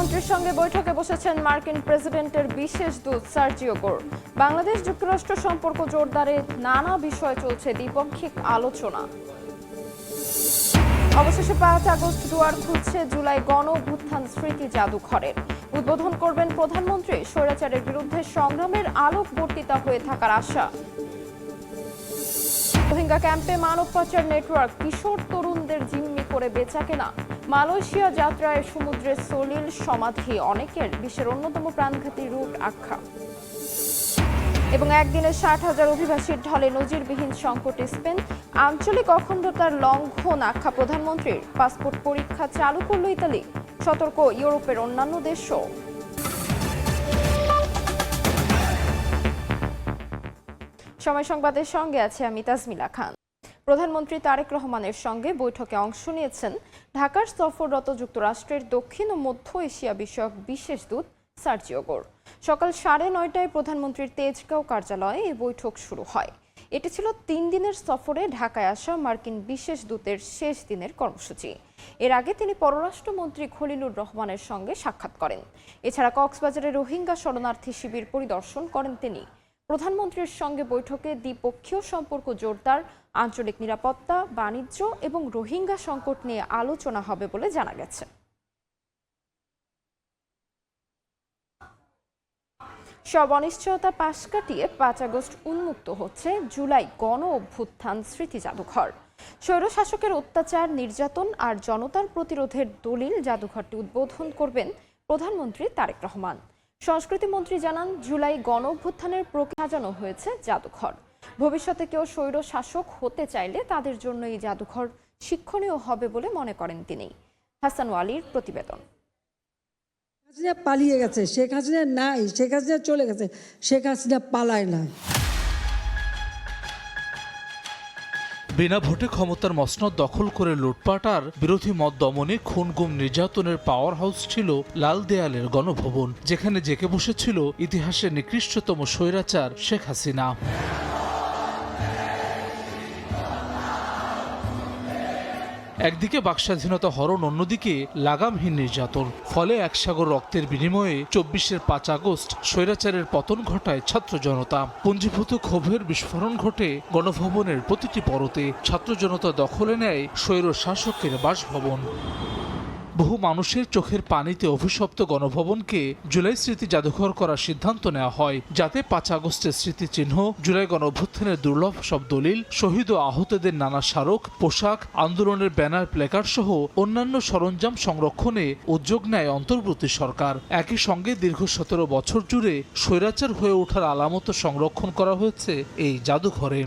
প্রধানমন্ত্রীর সঙ্গে বৈঠকে বসেছেন মার্কিন প্রেসিডেন্টের বিশেষ দূত সার্জিও গোর। বাংলাদেশ যুক্তরাষ্ট্র সম্পর্ক জোরদারে নানা বিষয়ে চলছে দ্বিপাক্ষিক আলোচনা। অবশেষে 5 আগস্ট দুয়ার খুলছে জুলাই গণ অভ্যুত্থান স্মৃতি জাদুঘরের। উদ্বোধন করবেন প্রধানমন্ত্রী। স্বৈরাচারের বিরুদ্ধে সংগ্রামের আলোক বর্তিতা হয়ে থাকার আশা। রোহিঙ্গা ক্যাম্পে মানব পাচার নেটওয়ার্ক, কিশোর তরুণদের জিম্মি করে বেচাকেনা। মালয়েশিয়া যাত্রায় সমুদ্রের সলিল সমাধি অনেকের বিশ্বের অন্যতম প্রাণঘাতী রুট আখ্যা। এবং একদিনে 60,000 অভিবাসীর ঢলে নজিরবিহীন সংকটে স্পেন। আঞ্চলিক অখণ্ডতার লঙ্ঘন আখ্যা প্রধানমন্ত্রীর। পাসপোর্ট পরীক্ষা চালু করল ইতালি। সতর্ক ইউরোপের অন্যান্য দেশও। সময় সংবাদের সঙ্গে আছে আমি তাজমিলা খান। প্রধানমন্ত্রী তারেক রহমানের সঙ্গে বৈঠকে অংশ নিয়েছেন ঢাকার সফররত যুক্তরাষ্ট্রের দক্ষিণ ও মধ্য এশিয়া বিষয়ক বিশেষ দূত সার্জিও গোর। সকাল 9:30টায় প্রধানমন্ত্রীর তেজগাঁও কার্যালয়ে এই বৈঠক শুরু হয়। এটি ছিল 3 দিনের সফরে ঢাকায় আসা মার্কিন বিশেষ দূতের শেষ দিনের কর্মসূচি। এর আগে তিনি পররাষ্ট্রমন্ত্রী খলিলুর রহমানের সঙ্গে সাক্ষাৎ করেন। এছাড়া কক্সবাজারে রোহিঙ্গা শরণার্থী শিবির পরিদর্শন করেন তিনি। প্রধানমন্ত্রীর সঙ্গে বৈঠকে দ্বিপক্ষীয় সম্পর্ক জোরদার, আঞ্চলিক নিরাপত্তা, বাণিজ্য এবং রোহিঙ্গা সংকট নিয়ে আলোচনা হবে বলে জানা গেছে। সব অনিশ্চয়তা পাশ কাটিয়ে 5 আগস্ট উন্মুক্ত হচ্ছে জুলাই গণ অভ্যুত্থান স্মৃতি জাদুঘর। স্বৈরশাসকের অত্যাচার, নির্যাতন আর জনতার প্রতিরোধের দলিল জাদুঘরটি উদ্বোধন করবেন প্রধানমন্ত্রী তারেক রহমান। সংস্কৃতি মন্ত্রী জানান, জুলাই গণ অভ্যুত্থানের প্রক্রিয়া সাজানো হয়েছে জাদুঘর। ভবিষ্যতে কেউ স্বৈর শাসক হতে চাইলে তাদের জন্য এই জাদুঘর শিক্ষণীয় হবে বলে মনে করেন তিনি। হাসান ওয়ালির প্রতিবেদন। হাসিনা পালিয়ে গেছে, শেখ হাসিনা নাই, শেখ হাসিনা চলে গেছে, শেখ হাসিনা পালায় না। বিনা ভোটে ক্ষমতার মসনদ দখল করে লুটপাট আর বিরোধী মত দমনে খুন গুম নির্যাতনের পাওয়ার হাউস ছিল লাল দেয়ালের গণভবন, যেখানে জেঁকে বসেছিল ইতিহাসের নিকৃষ্টতম স্বৈরাচার শেখ হাসিনা। একদিকে বাকস্বাধীনতা হরণ, অন্যদিকে লাগামহীন নির্যাতন। ফলে এক সাগর রক্তের বিনিময়ে 24-এর 5 আগস্ট স্বৈরাচারের পতন ঘটায় ছাত্র জনতা। পুঞ্জীভূত ক্ষোভের বিস্ফোরণ ঘটে গণভবনের প্রতিটি পরতে। ছাত্র জনতা দখলে নেয় স্বৈর শাসকের বাসভবন। বহু মানুষের চোখের পানিতে অভিশপ্ত গণভবনকে জুলাই স্মৃতি জাদুঘর করার সিদ্ধান্ত নেওয়া হয়, যাতে 5 আগস্টের স্মৃতিচিহ্ন, জুলাই গণ অভ্যুত্থানের দুর্লভ সব দলিল, শহীদ ও আহতদের নানা স্মারক, পোশাক, আন্দোলনের ব্যানার, প্লেকার্ড সহ অন্যান্য সরঞ্জাম সংরক্ষণে উদ্যোগ নেয় অন্তর্বর্তী সরকার। একই সঙ্গে দীর্ঘ 17 বছর জুড়ে স্বৈরাচার হয়ে ওঠার আলামত সংরক্ষণ করা হয়েছে এই জাদুঘরে।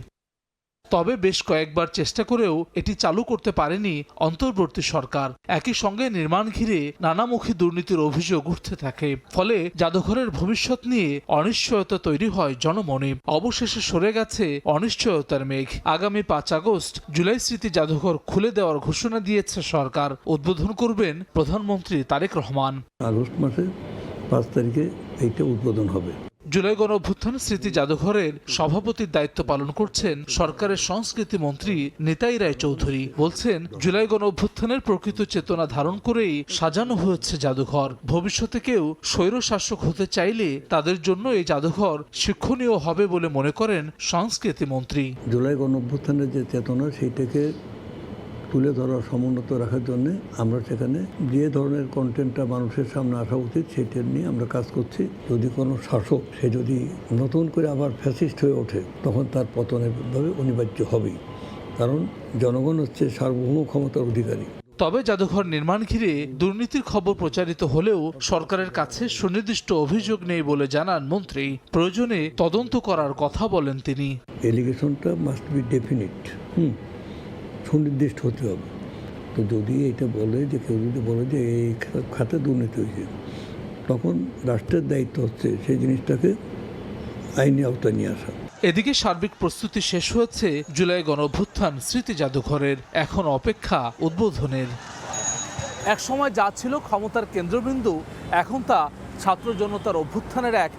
তবে বেশ কয়েকবার চেষ্টা করেও এটি চালু করতে পারেনি অন্তর্বর্তী সরকার। একই সঙ্গে নির্মাণ ঘিরে নানামুখী দুর্নীতির অভিযোগ উঠতে থাকে। ফলে জাদুঘরের ভবিষ্যৎ নিয়ে অনিশ্চয়তা তৈরি হয় জনমনে। অবশেষে সরে গেছে অনিশ্চয়তার মেঘ। আগামী 5 আগস্ট জুলাই স্মৃতি জাদুঘর খুলে দেওয়ার ঘোষণা দিয়েছে সরকার। উদ্বোধন করবেন প্রধানমন্ত্রী তারেক রহমান। আগস্ট মাসে 5 তারিখে এইটা উদ্বোধন হবে। জুলাই গণ অভ্যুত্থান স্মৃতি জাদুঘরের সভাপতির দায়িত্ব পালন করছেন সরকারের সংস্কৃতি মন্ত্রী নিতাই রায় চৌধুরী। বলছেন, জুলাই গণ অভ্যুত্থানের প্রকৃত চেতনা ধারণ করেই সাজানো হয়েছে জাদুঘর। ভবিষ্যতে কেউ স্বৈর শাসক হতে চাইলে তাদের জন্য এই জাদুঘর শিক্ষণীয় হবে বলে মনে করেন সংস্কৃতি মন্ত্রী। জুলাই গণ অভ্যুত্থানের যে চেতনা, সেইটাকে তুলে ধরা, সমুন্নত রাখার জন্য আমরা সেখানে যে ধরনের কন্টেন্টটা মানুষের সামনে আসা উচিত সেটা নিয়ে আমরা কাজ করছি। যদি কোনো শাসক সে যদি নতুন করে আবার ফ্যাসিস্ট হয়ে ওঠে, তখন তার পতনের অনিবার্য হবেই, কারণ জনগণ হচ্ছে সার্বভৌম ক্ষমতার অধিকারী। তবে জাদুঘর নির্মাণ ঘিরে দুর্নীতির খবর প্রচারিত হলেও সরকারের কাছে সুনির্দিষ্ট অভিযোগ নেই বলে জানান মন্ত্রী। প্রয়োজনে তদন্ত করার কথা বলেন তিনি। এলিগেশনটা মাস্ট বি ডেফিনিট, সুনির্দিষ্ট হতে হবে। তো যদি এটা বলে যে কেউ যদি বলে যে এই খাতে দুর্নীতি হয়েছে, তখন রাষ্ট্রের দায়িত্ব হচ্ছে সেই জিনিসটাকে আইনি আওতায় নিয়ে আসা। এদিকে সার্বিক প্রস্তুতি শেষ হয়েছে জুলাই গণ অভ্যুত্থান স্মৃতি জাদুঘরের। এখন অপেক্ষা উদ্বোধনের। একসময় যা ছিল ক্ষমতার কেন্দ্রবিন্দু, এখন তা ছাত্র জনতার অভ্যুত্থানের এক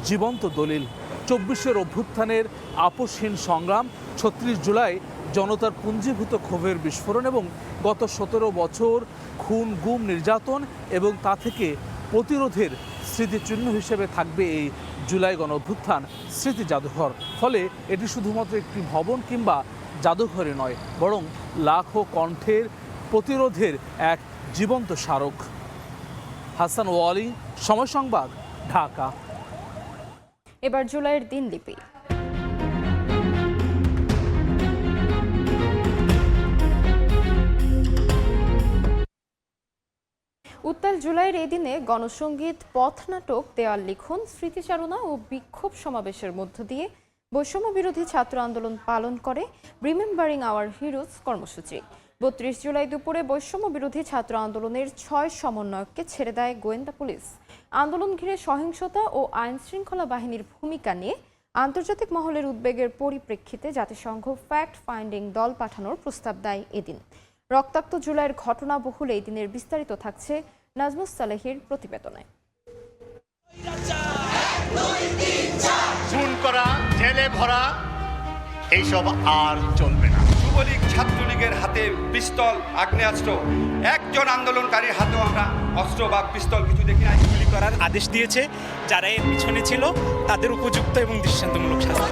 জীবন্ত দলিল। 24-এর অভ্যুত্থানের আপোষহীন সংগ্রাম, 36 জুলাই জনতার পুঞ্জীভূত ক্ষোভের বিস্ফোরণ এবং গত 17 বছর খুন গুম নির্যাতন এবং তা থেকে প্রতিরোধের স্মৃতিচিহ্ন হিসেবে থাকবে এই জুলাই গণঅভ্যুত্থান স্মৃতি জাদুঘর। ফলে এটি শুধুমাত্র একটি ভবন কিংবা জাদুঘরই নয়, বরং লাখো কণ্ঠের প্রতিরোধের এক জীবন্ত স্মারক। হাসান ওয়ালি, সময় সংবাদ, ঢাকা। এবার জুলাইয়ের দিনলিপি। উত্তাল জুলাইয়ের এই দিনে গণসংগীত, পথনাটক, দেয়াল লিখন, স্মৃতিচারণা ও বিক্ষোভ সমাবেশের মধ্য দিয়ে বৈষম্য বিরোধী ছাত্র আন্দোলন পালন করে রিমেম্বারিং আওয়ার হিরোজ কর্মসূচি। ৩২ জুলাই দুপুরে বৈষম্য বিরোধী ছাত্র আন্দোলনের ৬ সমন্বয়ককে ছেড়ে দেয় গোয়েন্দা পুলিশ। আন্দোলন ঘিরে সহিংসতা ও আইন শৃঙ্খলা বাহিনীর ভূমিকা নিয়ে আন্তর্জাতিক মহলের উদ্বেগের পরিপ্রেক্ষিতে জাতিসংঘ ফ্যাক্ট ফাইন্ডিং দল পাঠানোর প্রস্তাব দেয় এদিন। রক্তাক্ত জুলাইয়ের ঘটনাবহুল এই দিনের বিস্তারিত থাকছে নাজমুস সালেহির প্রতিবেদনে। খুন করা, জেলে ভরা, এইসব আর চলবে না। যুবলীগ, ছাত্রলীগের হাতে পিস্তল, আগ্নেয়াস্ত্র, একজন আন্দোলনকারীর হাতেও আমরা অস্ত্র বা পিস্তল কিছু দেখি নাই। গুলি করার আদেশ দিয়েছে। যারা এর পিছনে ছিল তাদের উপযুক্ত এবং দৃষ্টান্তমূলক শাস্তি।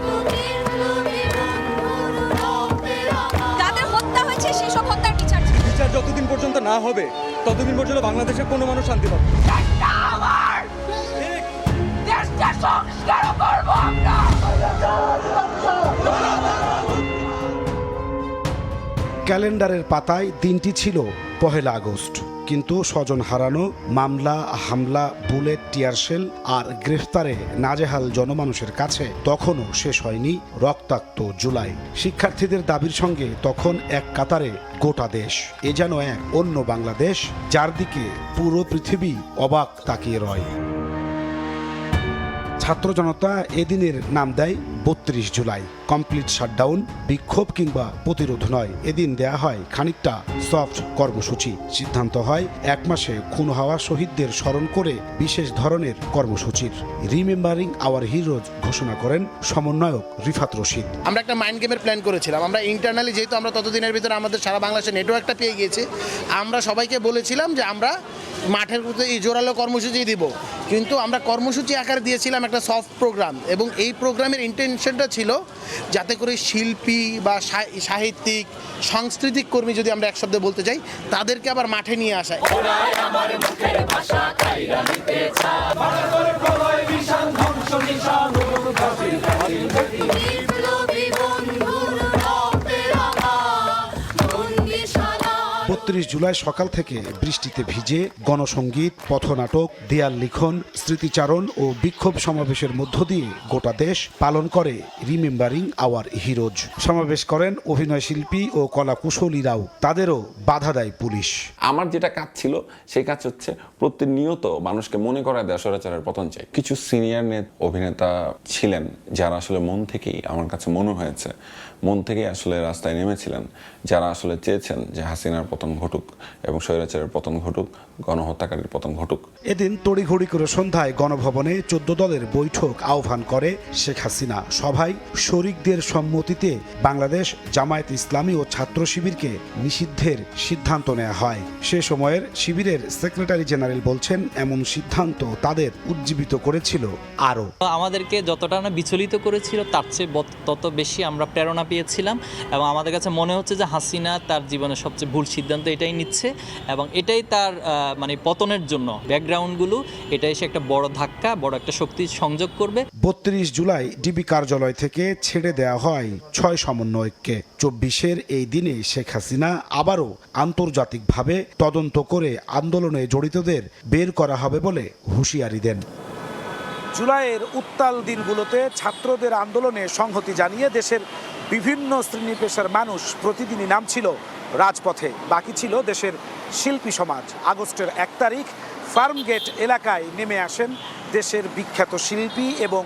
যাদের হত্যা হয়েছে সেসব হত্যার বিচার যতদিন পর্যন্ত না হবে ততদিন পর্যন্ত বাংলাদেশের কোনো মানুষ শান্তি পাবে। ক্যালেন্ডারের পাতায় দিনটি ছিল ১ আগস্ট, কিন্তু স্বজন হারানো, মামলা, হামলা, বুলেট, টিয়ারশেল আর গ্রেফতারে নাজেহাল জনমানুষের কাছে তখনও শেষ হয়নি রক্তাক্ত জুলাই। শিক্ষার্থীদের দাবির সঙ্গে তখন এক কাতারে গোটা দেশ। এ যেন এক অন্য বাংলাদেশ, যার দিকে পুরো পৃথিবী অবাক তাকিয়ে রয়। ছাত্র জনতা এদিনের নাম দেয় ৩২ জুলাই। কমপ্লিট শাটডাউন, বিক্ষোভ কিংবা প্রতিরোধ নয়, এদিন দেয়া হয় খানিকটা সফট কর্মসূচি। সিদ্ধান্ত হয় ১ মাসে খুন হওয়া শহীদদের স্মরণ করে বিশেষ ধরনের কর্মসূচির রিমেম্বারিং আওয়ার হিরোজ ঘোষণা করেন সমন্বয়ক রিফাত রশিদ। আমরা একটা মাইন্ড গেমের প্ল্যান করেছিলাম। আমরা ইন্টারনালি, যেহেতু আমরা ততদিনের ভিতরে আমাদের সারা বাংলাদেশের নেটওয়ার্কটা পেয়ে গিয়েছি, আমরা সবাইকে বলেছিলাম যে আমরা মাঠের মধ্যে এই জোরালো কর্মসূচি দিব, কিন্তু আমরা কর্মসূচি আকারে দিয়েছিলাম একটা সফট প্রোগ্রাম। এবং এই প্রোগ্রামের ইন্টেনশনটা ছিল যাতে করে শিল্পী বা সাহিত্যিক, সাংস্কৃতিক কর্মী, যদি আমরা এক শব্দে বলতে চাই, তাদেরকে আবার মাঠে নিয়ে আসা। জুলাই সকাল থেকে বৃষ্টিতে ভিজে গণসংগীত, পথনাটক, দেয়াল লিখন, স্মৃতিচারণ ও বিক্ষোভ সমাবেশের মধ্য দিয়ে গোটা দেশ পালন করে রিমেম্বারিং আওয়ার হিরোজ। সমাবেশ করেন অভিনয় শিল্পী ও কলা কুশলীরাও, তাদেরও বাধা দেয় পুলিশ। আমার যেটা কাজ ছিল সেই কাজ হচ্ছে প্রতিনিয়ত মানুষকে মনে করায় দেয় স্বৈরাচারের পতন চাই। কিছু সিনিয়র অভিনেতা ছিলেন যারা আসলে মন থেকেই, আমার কাছে মনে হয়েছে, মন থেকেই আসলে রাস্তায় নেমেছিলেন, যারা আসলে চেয়েছেন যে হাসিনার পতন ঘটুক এবং স্বৈরাচারের পতন ঘটুক, গণহত্যাকারীর পতন ঘটুক। এদিন তড়িঘড়ি করে সন্ধ্যায় গণভবনে 14 দলের বৈঠক আহ্বান করে শেখ হাসিনা। সভায় শরিকদের সম্মতিতে বাংলাদেশ জামায়াত ইসলামী ও ছাত্র শিবিরকে নিষিদ্ধের সিদ্ধান্ত নেওয়া হয়। সে সময়ের শিবিরের সেক্রেটারি জেনারেল বলছেন, এমন সিদ্ধান্ত তাদের উজ্জীবিত করেছিল আরও। আমাদেরকে যতটা না বিচলিত করেছিল তার চেয়ে তত বেশি আমরা প্রেরণা পেয়েছিলাম এবং আমাদের কাছে মনে হচ্ছে যে হাসিনা তার জীবনের সবচেয়ে ভুল সিদ্ধান্ত এটাই নিচ্ছে এবং এটাই তার মানে পতনের জন্য ব্যাকগ্রাউন্ডগুলো, এটাই সে একটা বড় ধাক্কা, বড় একটা শক্তি সংযোগ করবে। ৩২ জুলাই ডিবি কার্যালয় থেকে ছেড়ে দেওয়া হয় ৬ সমন্বয়ককে। ২৪-এর এই দিনে শেখ হাসিনা আবারও আন্তর্জাতিকভাবে তদন্ত করে আন্দোলনে জড়িতদের বের করা হবে বলে হুঁশিয়ারি দেন। জুলাইয়ের উত্তাল দিনগুলোতে ছাত্রদের আন্দোলনে সংহতি জানিয়ে দেশের বিভিন্ন শ্রেণী পেশার মানুষ প্রতিদিনই নামছিল রাজপথে। বাকি ছিল দেশের শিল্পী সমাজ। আগস্টের ১ তারিখ ফার্মগেট এলাকায় নেমে আসেন দেশের বিখ্যাত শিল্পী এবং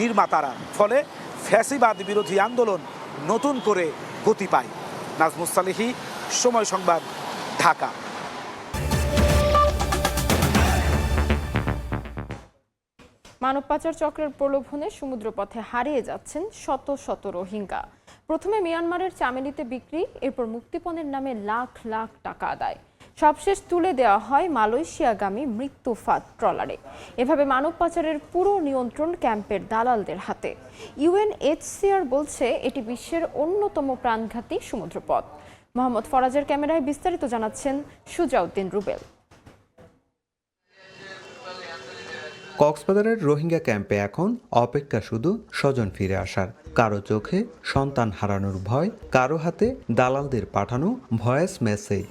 নির্মাতারা। ফলে ফ্যাসিবাদ বিরোধী আন্দোলন নতুন করে গতি পায়। নাজমুস সালেহি, সময় সংবাদ, ঢাকা। মানব পাচার চক্রের প্রলোভনে সমুদ্রপথে হারিয়ে যাচ্ছেন শত শত রোহিঙ্গা। প্রথমে মিয়ানমারের চামেলিতে বিক্রি, এরপর মুক্তিপণের নামে লাখ লাখ টাকা আদায়। সবশেষ তুলে দেওয়া হয় মালয়েশিয়াগামী মৃত্যুফাঁদ ট্রলারে। এভাবে মানব পাচারের পুরো নিয়ন্ত্রণ ক্যাম্পের দালালদের হাতে। ইউএনএইচসিআর বলছে এটি বিশ্বের অন্যতম প্রাণঘাতী সমুদ্রপথ। মোহাম্মদ ফরাজের ক্যামেরায় বিস্তারিত জানাচ্ছেন সুজাউদ্দিন রুবেল। কক্সবাজারের রোহিঙ্গা ক্যাম্পে এখন অপেক্ষা শুধু স্বজন ফিরে আসার। কারো চোখে সন্তান হারানোর ভয়, কারো হাতে দালালদের পাঠানো ভয়েস মেসেজ।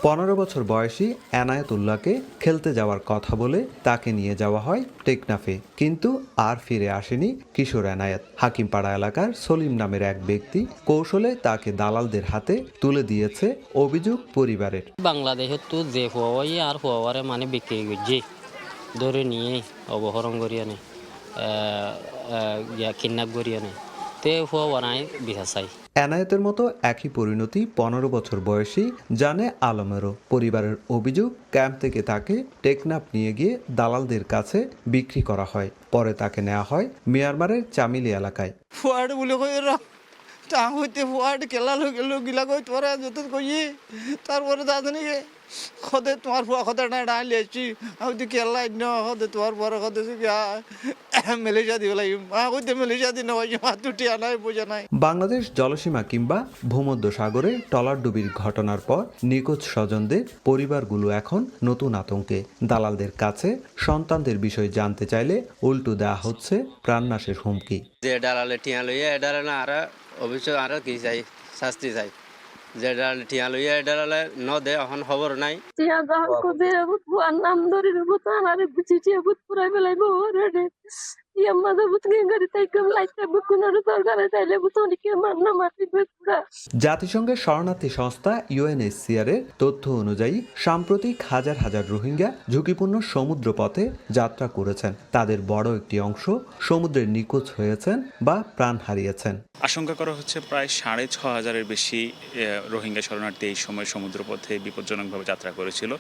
15 বছর বয়সী এনায়েতুল্লাহকে খেলতে যাওয়ার কথা বলে তাকে নিয়ে যাওয়া হয় টেকনাফে, কিন্তু আর ফিরে আসেনি কিশোর এনায়েত। হাকিমপাড়া এলাকার সলিম নামের এক ব্যক্তি কৌশলে তাকে দালালদের হাতে তুলে দিয়েছে অভিযোগ পরিবারের। বাংলাদেশের তো যে হুয়াই আর হুয়ারে মানে বিক্রি করছে, ধরে নিয়ে অপহরণ করিয়া নেই, কিডন্যাপ করিয়া নেই, তে হুয়া বানায় বিহা চাই। এনায়েতের মতো একই পরিণতি 15 বছর বয়সী জানে আলমেরও। পরিবারের অভিযোগ, ক্যাম্প থেকে তাকে টেকনাফ নিয়ে গিয়ে দালালদের কাছে বিক্রি করা হয়। পরে তাকে নেওয়া হয় মিয়ানমারের চামিলি এলাকায়। ফুয়াড বলে কই টাং হইতে ফুয়াড খেলা গিলা কই তোরা যত কই, তারপরে দাদনিকে খদে তোমার ফুয়া খদে না ডালি আসছি আমি তো খেলা খদে তোমার পরে খদে মেলেশিয়া দিব লাগি হইতে মেলেশিয়া দিন মাতুটি আনাই বোঝা নাই। বাংলাদেশ জলসীমা কিংবা ভূমধ্য সাগরে ট্রলারডুবির ঘটনার পর নিখোঁজ স্বজনদের পরিবারগুলো এখন নতুন আতঙ্কে। দালালদের কাছে সন্তানদের বিষয় জানতে চাইলে উল্টো দেওয়া হচ্ছে প্রাণনাশের হুমকি। যে ডালালে টিয়া লইয়া এডালে না আর অবশ্যই আর কি চাই, শাস্তি চাই। যে ডালালে টিয়া লইয়া এডালে ন দে এখন খবর নাই। টিয়া দাও কবে বুয়ার নাম ধরে বুত আমারে বুঝি টিয়া বুত পুরাই বেলাই বরে ইয়া মাদা বুত গঙ্গারি তাই কম লাইতে বুকুনার দরকারে তাইলে বুত অনেকে মারনা মাটি পুরা। জাতিসংঘের শরণার্থী সংস্থা ইউএনএইচসিআর এর তথ্য অনুযায়ী সাম্প্রতিক হাজার হাজার রোহিঙ্গা ঝুঁকিপূর্ণ সমুদ্রপথে যাত্রা করেছেন। তাদের বড় একটি অংশ সমুদ্রে নিখোঁজ হয়েছেন বা প্রাণ হারিয়েছেন। আশঙ্কা করা হচ্ছে প্রায় 6,500-এর বেশি রোহিঙ্গা শরণার্থী এই সময় সমুদ্রপথে বিপজ্জনকভাবে যাত্রা করেছিল,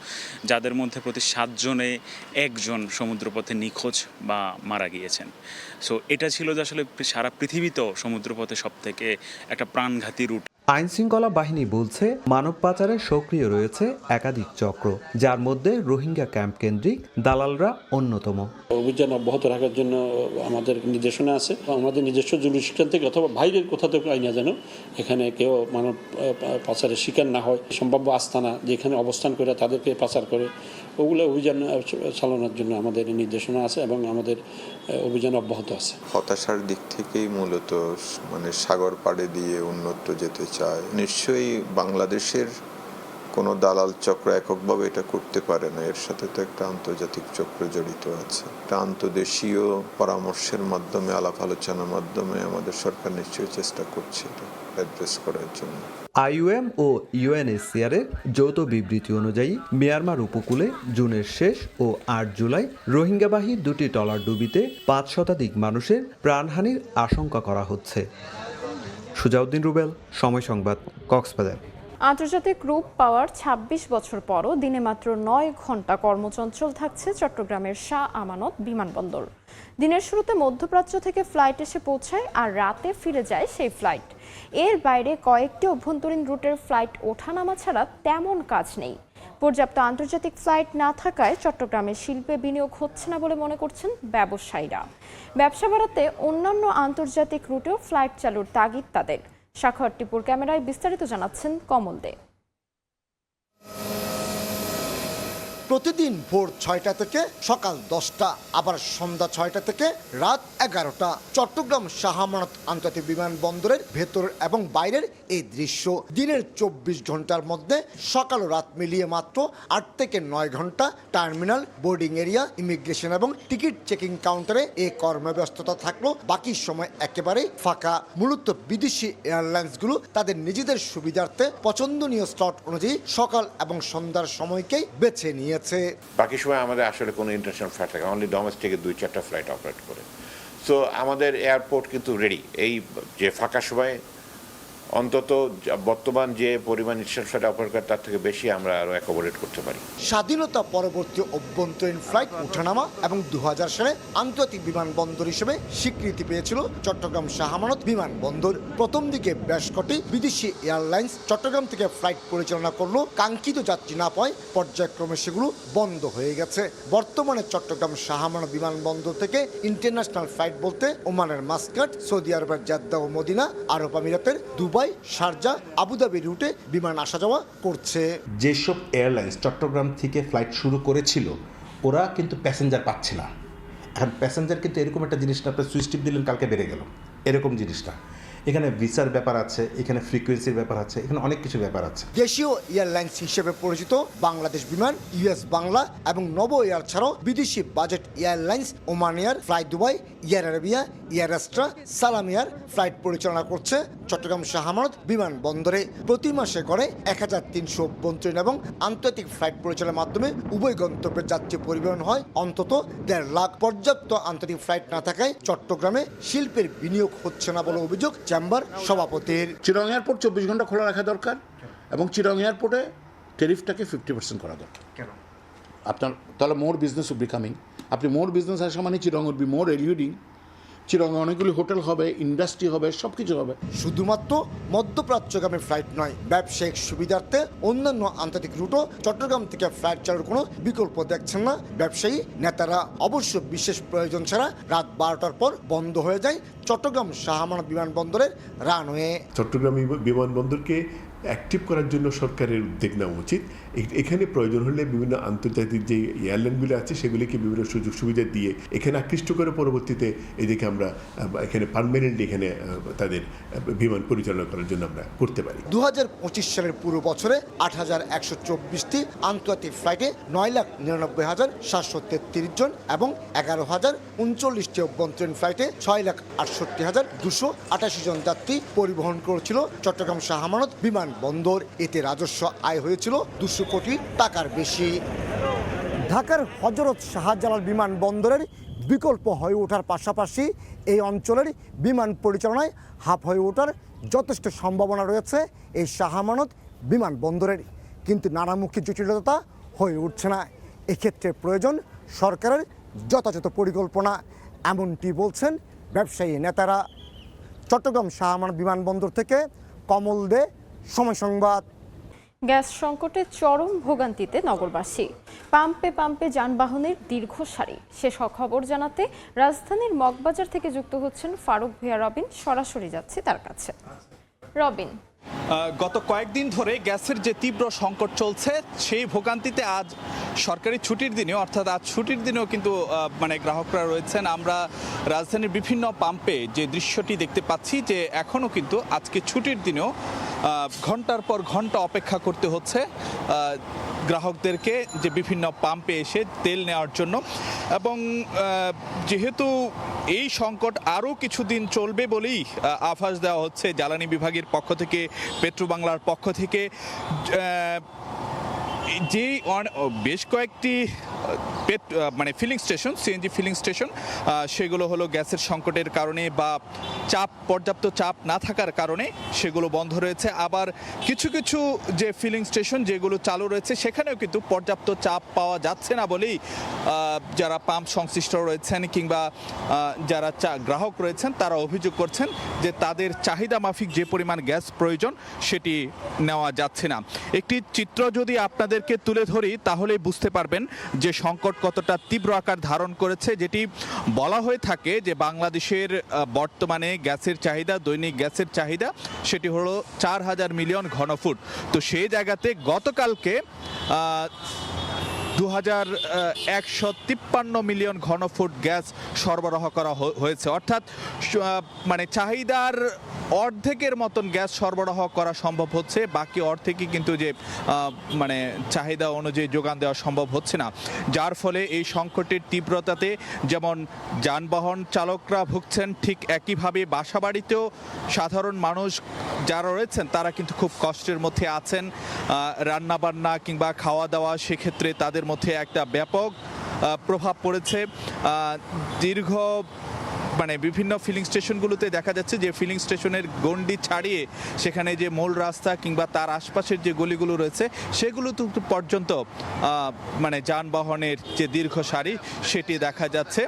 যাদের মধ্যে প্রতি 7 জনে 1 জন সমুদ্রপথে নিখোঁজ বা মারা গিয়েছেন। সো এটা ছিল যে আসলে সারা পৃথিবীতেও সমুদ্রপথে সবথেকে একটা প্রাণঘাতী রুট। আইন শৃঙ্খলা বাহিনী বলছে মানব পাচারে সক্রিয় রয়েছে একাধিক চক্র, যার মধ্যে রোহিঙ্গা ক্যাম্প কেন্দ্রিক দালালরা অন্যতম। অভিযান অব্যাহত রাখার জন্য আমাদের নির্দেশনা আছে। আমাদের নিজস্ব জুরিসডিকশন থেকে অথবা বাইরের কোথাও থেকে আইনা যেন এখানে কেউ মানব পাচারের শিকার না হয়, সম্ভাব্য আস্তানা যেখানে অবস্থান করে তাদেরকে পাচার করে, ওগুলো অভিযান চালানোর জন্য আমাদের নির্দেশনা আছে এবং আমাদের অভিযান অব্যাহত আছে। হতাশার দিক থেকেই মূলত মানে সাগর পাড়ে দিয়ে উন্নত যেতে চায়। নিশ্চয়ই বাংলাদেশের কোনো দালাল চক্র এককভাবে এটা করতে পারে না, এর সাথে তো একটা আন্তর্জাতিক চক্র জড়িত আছে। একটা আন্তদেশীয় পরামর্শের মাধ্যমে, আলাপ আলোচনার মাধ্যমে আমাদের সরকার নিশ্চয়ই চেষ্টা করছে এটা অ্যাড্রেস করার জন্য। আইওএম ও ইউএনএইচসিআর এর যৌথ বিবৃতি অনুযায়ী মিয়ানমার উপকূলে জুনের শেষ ও 8 জুলাই রোহিঙ্গাবাহী 2টি ট্রলার ডুবিতে 5 শতাধিক মানুষের প্রাণহানির আশঙ্কা করা হচ্ছে। সুজাউদ্দিন রুবেল, সময় সংবাদ, কক্সবাজার। আন্তর্জাতিক রূপ পাওয়ার 26 বছর পরও দিনে মাত্র 9 ঘন্টা কর্মচঞ্চল থাকছে চট্টগ্রামের শাহ আমানত বিমানবন্দর। দিনের শুরুতে মধ্যপ্রাচ্য থেকে ফ্লাইট এসে পৌঁছায় আর রাতে ফিরে যায় সেই ফ্লাইট। এর বাইরে কয়েকটি অভ্যন্তরীণ রুটের ফ্লাইট ওঠানামা ছাড়া তেমন কাজ নেই। পর্যাপ্ত আন্তর্জাতিক ফ্লাইট না থাকায় চট্টগ্রামের শিল্পে বিনিয়োগ হচ্ছে না বলে মনে করছেন ব্যবসায়ীরা। ব্যবসা বাড়াতে অন্যান্য আন্তর্জাতিক রুটেও ফ্লাইট চালুর তাগিদ তাদের। সাক্ষর টিপুর ক্যামেরায় বিস্তারিত জানাচ্ছেন কমল দে। প্রতিদিন ভোর 6টা থেকে সকাল 10টা, আবার সন্ধ্যা 6টা থেকে রাত 11টা। চট্টগ্রাম শাহ আমানত আন্তর্জাতিক বিমানবন্দরের ভেতর এবং বাইরের এই দৃশ্য। দিনের 24 ঘন্টার মধ্যে সকাল ও রাত মিলিয়ে মাত্র 8 থেকে 9 ঘন্টা টার্মিনাল, বোর্ডিং এরিয়া, ইমিগ্রেশন এবং টিকিট চেকিং কাউন্টারে এই কর্মব্যস্ততা থাকলো। বাকি সময় একেবারেই ফাঁকা। মূলত বিদেশি এয়ারলাইন্সগুলো তাদের নিজেদের সুবিধার্থে পছন্দনীয় স্লট অনুযায়ী সকাল এবং সন্ধ্যার সময়কেই বেছে নিয়ে। বাকি সময় আমাদের আসলে কোনো ইন্টারন্যাশনাল ফ্লাইট থাকে, অনলি ডোমেস্টিকে 2-4টা ফ্লাইট অপারেট করে। সো আমাদের এয়ারপোর্ট কিন্তু রেডি। এই যে ফাঁকা সময় অন্তত বর্তমান যে পরিমাণ ইন্টারন্যাশনাল ফ্লাইট অপারেট করে তার থেকে বেশি আমরা আরও অ্যাকোমোডেট করতে পারি। স্বাধীনতা পরবর্তী অভ্যন্তরীণ ফ্লাইট ওঠানামা এবং 2000 সালে আন্তর্জাতিক বিমানবন্দর হিসেবে স্বীকৃতি পেয়েছিল চট্টগ্রাম শাহ আমানত বিমানবন্দর। প্রথম দিকে বেশ কটি বিদেশি এয়ারলাইন্স চট্টগ্রাম থেকে ফ্লাইট পরিচালনা করলেও কাঙ্ক্ষিত যাত্রী না পায় পর্যায়ক্রমে সেগুলো বন্ধ হয়ে গেছে। বর্তমানে চট্টগ্রাম শাহ আমানত বিমানবন্দর থেকে ইন্টারন্যাশনাল ফ্লাইট বলতে ওমানের মাস্কাট, সৌদি আরবের জেদ্দা ও মদিনা, আরব আমিরাতের দুবাই, শারজা, আবুধাবি রুটে বিমান আসা যাওয়া করছে। যেসব এয়ারলাইন্স চট্টগ্রাম থেকে ফ্লাইট শুরু করেছিল ওরা কিন্তু প্যাসেঞ্জার পাচ্ছে না। এখন প্যাসেঞ্জার কিন্তু এরকম একটা জিনিসটা আপনার সুইচ টিপ দিলেন কালকে বেড়ে গেল, এরকম জিনিসটা। এখানে ভিসার ব্যাপার আছে, এখানে ফ্রিকোয়েন্সির ব্যাপার আছে, এখানে অনেক কিছু ব্যাপার আছে। দেশীয় এয়ারলাইন্স হিসেবে পরিচিত বাংলাদেশ বিমান, ইউএস বাংলা এবং নব এয়ার ছাড়াও বিদেশি budget airlines Oman Air, fly Dubai, Air Arabia, Air Extra, Salam Air flight পরিচালনা করছে চট্টগ্রাম শাহ আমানত বিমানবন্দরে। প্রতি মাসে করে 1300 অভ্যন্তরীণ এবং আন্তর্জাতিক ফ্লাইট পরিচালনার মাধ্যমে উভয় গন্তব্যের যাত্রী পরিবহন হয় অন্তত 1.5 লাখ। পর্যাপ্ত আন্তর্জাতিক ফ্লাইট না থাকায় চট্টগ্রামে শিল্পের বিনিয়োগ হচ্ছে না বলে অভিযোগ চেম্বার সভাপতির। চিরং এয়ারপোর্ট 24 ঘন্টা খোলা রাখা দরকার এবং চিরং এয়ারপোর্টে ট্যারিফটাকে 50% করা দরকার। কেন? আপনার তাহলে মোর বিজনেস উইল বি কামিং। আপনি মোর বিজনেস আসা মানে চিরং উইল বি মোর এলিউডিং। চিরঙে অনেকগুলি হোটেল হবে, ইন্ডাস্ট্রি হবে, সব কিছু হবে। শুধুমাত্র মধ্যপ্রাচ্যগামী ফ্লাইট নয়, ব্যবসায়িক সুবিধার্থে অন্যান্য আন্তর্জাতিক রুটও চট্টগ্রাম থেকে ফ্লাইট চালুর কোনো বিকল্প দেখছেন না ব্যবসায়ী নেতারা। অবশ্য বিশেষ প্রয়োজন ছাড়া রাত 12টার পর বন্ধ হয়ে যায় চট্টগ্রাম শাহ আমানত বিমানবন্দরের রানওয়ে। চট্টগ্রাম বিমানবন্দরকে অ্যাক্টিভ করার জন্য সরকারের উদ্যোগ নেওয়া উচিত। এখানে প্রয়োজন হলে বিভিন্ন আন্তর্জাতিক যে এয়ারলাইনগুলো আছে সেগুলিকে বিভিন্ন সুযোগ সুবিধা দিয়ে এখানে আকৃষ্ট করে পরবর্তীতে এদিকে আমরা এখানে পার্মানেন্টলি এখানে তাদের বিমান পরিচালনা করার জন্য আমরা করতে পারি। 2025 সালের পুরো বছরে 8124টি আন্তর্জাতিক ফ্লাইটে 9,99,733 জন এবং 11,039টি অভ্যন্তরীণ ফ্লাইটে 6,68,288 জন যাত্রী পরিবহন করেছিল চট্টগ্রাম শাহ আমানত বিমানবন্দর। এতে রাজস্ব আয় হয়েছিল 200 কোটি টাকার বেশি। ঢাকার হযরত শাহজালাল বিমানবন্দরের বিকল্প হয়ে ওঠার পাশাপাশি এই অঞ্চলের বিমান পরিচালনায় হাব হয়ে ওঠার যথেষ্ট সম্ভাবনা রয়েছে এই শাহ আমানত বিমানবন্দরের, কিন্তু নানামুখী জটিলতা হয়ে উঠছে না। এক্ষেত্রে প্রয়োজন সরকারের যথাযথ পরিকল্পনা, এমনটি বলছেন ব্যবসায়ী নেতারা। চট্টগ্রাম শাহ আমানত বিমানবন্দর থেকে কমল দে, সময় সংবাদ। গ্যাস সংকটে চরম ভোগান্তিতে নগরবাসী। পাম্পে পাম্পে যানবাহনের দীর্ঘ সারি। শেষ খবর জানাতে রাজধানীর মগবাজার থেকে যুক্ত হচ্ছেন ফারুক ভূঁইয়া রবিন। সরাসরি যাচ্ছে তার কাছে। রবিন, গত কয়েকদিন ধরে গ্যাসের যে তীব্র সংকট চলছে সেই ভোগান্তিতে আজ সরকারি ছুটির দিনেও, অর্থাৎ আজ ছুটির দিনেও কিন্তু গ্রাহকরা রয়েছেন। আমরা রাজধানীর বিভিন্ন পাম্পে যে দৃশ্যটি দেখতে পাচ্ছি যে এখনও কিন্তু আজকে ছুটির দিনেও ঘন্টার পর ঘন্টা অপেক্ষা করতে হচ্ছে গ্রাহকদেরকে যে বিভিন্ন পাম্পে এসে তেল নেওয়ার জন্য। এবং যেহেতু এই সংকট আরও কিছুদিন চলবে বলেই আভাস দেওয়া হচ্ছে জ্বালানি বিভাগের পক্ষ থেকে, পেট্রোবাংলার পক্ষ থেকে, যে বেশ কয়েকটি filling station, CNG filling station, সেগুলো হলো গ্যাসের সংকটের কারণে বা পর্যাপ্ত চাপ না থাকার কারণে সেগুলো বন্ধ রয়েছে। আবার কিছু কিছু যে ফিলিং স্টেশন যেগুলো চালু রয়েছে সেখানেও কিন্তু পর্যাপ্ত চাপ পাওয়া যাচ্ছে না বলেই যারা পাম্প সংশ্লিষ্ট রয়েছেন কিংবা যারা গ্রাহক রয়েছেন তারা অভিযোগ করছেন যে তাদের চাহিদা মাফিক যে পরিমাণ গ্যাস প্রয়োজন সেটি নেওয়া যাচ্ছে না। একটি চিত্র যদি আপনাদেরকে তুলে ধরি তাহলেই বুঝতে পারবেন যে সংকট কতটা তীব্র আকার ধারণ করেছে। যেটি বলা হয়ে থাকে যে বাংলাদেশের বর্তমানে গ্যাসের চাহিদা, দৈনিক গ্যাসের চাহিদা সেটি হলো 4,000 মিলিয়ন ঘনফুট। তো সেই জায়গাতে গতকালকে 2,153 মিলিয়ন ঘনফুট গ্যাস সরবরাহ করা হয়েছে, অর্থাৎ চাহিদার অর্ধেকের মতন গ্যাস সরবরাহ করা সম্ভব হচ্ছে। বাকি অর্ধেকই কিন্তু যে চাহিদা অনুযায়ী যোগান দেওয়া সম্ভব হচ্ছে না, যার ফলে এই সংকটের তীব্রতাতে যেমন যানবাহন চালকরা ভুগছেন, ঠিক একইভাবে বাসাবাড়িতেও সাধারণ মানুষ যারা রয়েছেন তারা কিন্তু খুব কষ্টের মধ্যে আছেন। রান্নাবান্না কিংবা খাওয়া দাওয়া সেক্ষেত্রে তাদের মধ্যে একটা ব্যাপক প্রভাব পড়েছে। দীর্ঘ মানে বিভিন্ন ফিলিং স্টেশনগুলোতে দেখা যাচ্ছে যে ফিলিং স্টেশনের গণ্ডি ছাড়িয়ে সেখানে যে মূল রাস্তা কিংবা তার আশপাশের যে গলিগুলো রয়েছে সেগুলো পর্যন্ত মানে যানবাহনের যে দীর্ঘ সারি সেটি দেখা যাচ্ছে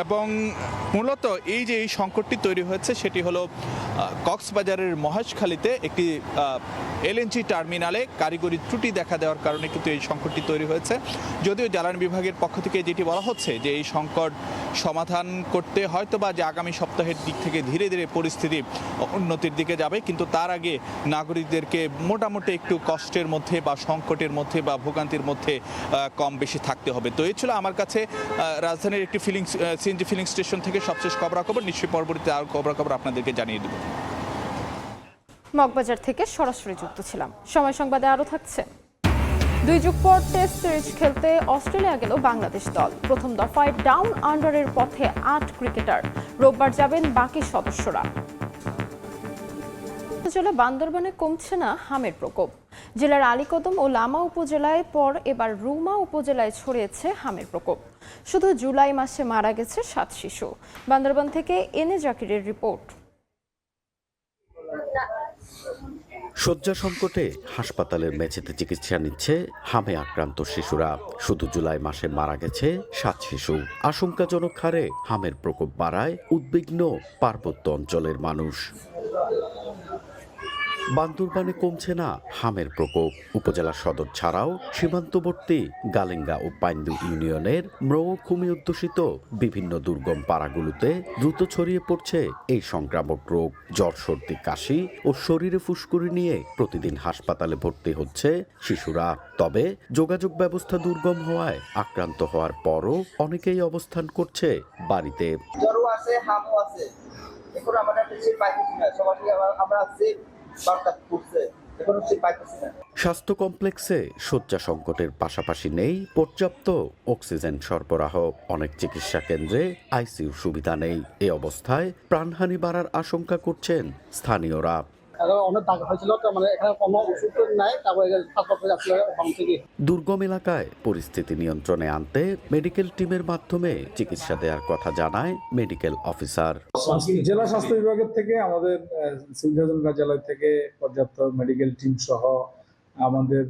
এবং মূলত এই যে এই সংকটটি তৈরি হয়েছে সেটি হলো কক্সবাজারের মহেশখালীতে একটি এলএনজি টার্মিনালে কারিগরি ত্রুটি দেখা দেওয়ার কারণে কিন্তু এই সংকটটি তৈরি হয়েছে। যদিও জ্বালানি বিভাগের পক্ষ থেকে যেটি বলা হচ্ছে যে এই সংকট সমাধান করতে হয়তো বা যে আগামী সপ্তাহের দিক থেকে ধীরে ধীরে পরিস্থিতি উন্নতির দিকে যাবে, কিন্তু তার আগে নাগরিকদেরকে মোটামুটি একটু কষ্টের মধ্যে বা সংকটের মধ্যে বা ভোগান্তির মধ্যে কম বেশি থাকতে হবে। তো এই ছিল আমার কাছে রাজধানীর একটি সিএনজি ফিলিং স্টেশন থেকে সবশেষ খবরাখবর। নিশ্চয়ই পরবর্তীতে আর খবরাখবর আপনাদেরকে জানিয়ে দেব। মগবাজার থেকে সরাসরি যুক্ত ছিলাম। সময় সংবাদে আরও থাকছে। 2 যুগ পর টেস্ট সিরিজ খেলতে অস্ট্রেলিয়া গেল বাংলাদেশ দল। প্রথম দফায় ডাউন আন্ডারের পথে 8 ক্রিকেটার, রোববার যাবেন বাকি সদস্যরা। জেলা বান্দরবানে কমছে না হামের প্রকোপ। জেলার আলীকদম ও লামা উপজেলায় পর এবার রুমা উপজেলায় ছড়িয়েছে হামের প্রকোপ। শুধু জুলাই মাসে মারা গেছে 7 শিশু। বান্দরবান থেকে এনে জাকিরের রিপোর্ট। শয্যা সংকটে হাসপাতালের মেঝেতে চিকিৎসা নিচ্ছে হামে আক্রান্ত শিশুরা। শুধু জুলাই মাসে মারা গেছে 7 শিশু। আশঙ্কাজনক হারে হামের প্রকোপ বাড়ায় উদ্বিগ্ন পার্বত্য অঞ্চলের মানুষ। বান্দরবানে কমছে না হামের প্রকোপ। উপজেলা সদর ছাড়াও সীমান্তবর্তী গালেঙ্গা ও পাইন্দু ইউনিয়নের মৃগখুমি অধ্যুষিত বিভিন্ন দুর্গম পাড়াগুলোতে দ্রুত ছড়িয়ে পড়ছে এই সংক্রামক রোগ। জ্বর, সর্দি, কাশি ও শরীরে ফুসকুড়ি নিয়ে প্রতিদিন হাসপাতালে ভর্তি হচ্ছে শিশুরা। তবে যোগাযোগ ব্যবস্থা দুর্গম হওয়ায় আক্রান্ত হওয়ার পরও অনেকেই অবস্থান করছে বাড়িতে। স্বাস্থ্য কমপ্লেক্সে শয্যা সংকটের পাশাপাশি নেই পর্যাপ্ত অক্সিজেন সরবরাহ। অনেক চিকিৎসা কেন্দ্রে আইসিইউ সুবিধা নেই। এ অবস্থায় প্রাণহানি বাড়ার আশঙ্কা করছেন স্থানীয়রা। দুর্গম এলাকায় পরিস্থিতি নিয়ন্ত্রণে আনতে মেডিকেল টিমের মাধ্যমে চিকিৎসা দেওয়ার কথা জানায় মেডিকেল অফিসার। জেলা স্বাস্থ্য বিভাগের থেকে আমাদের সিভিল সার্জন কার্যালয় থেকে পর্যাপ্ত মেডিকেল টিম সহ আমাদের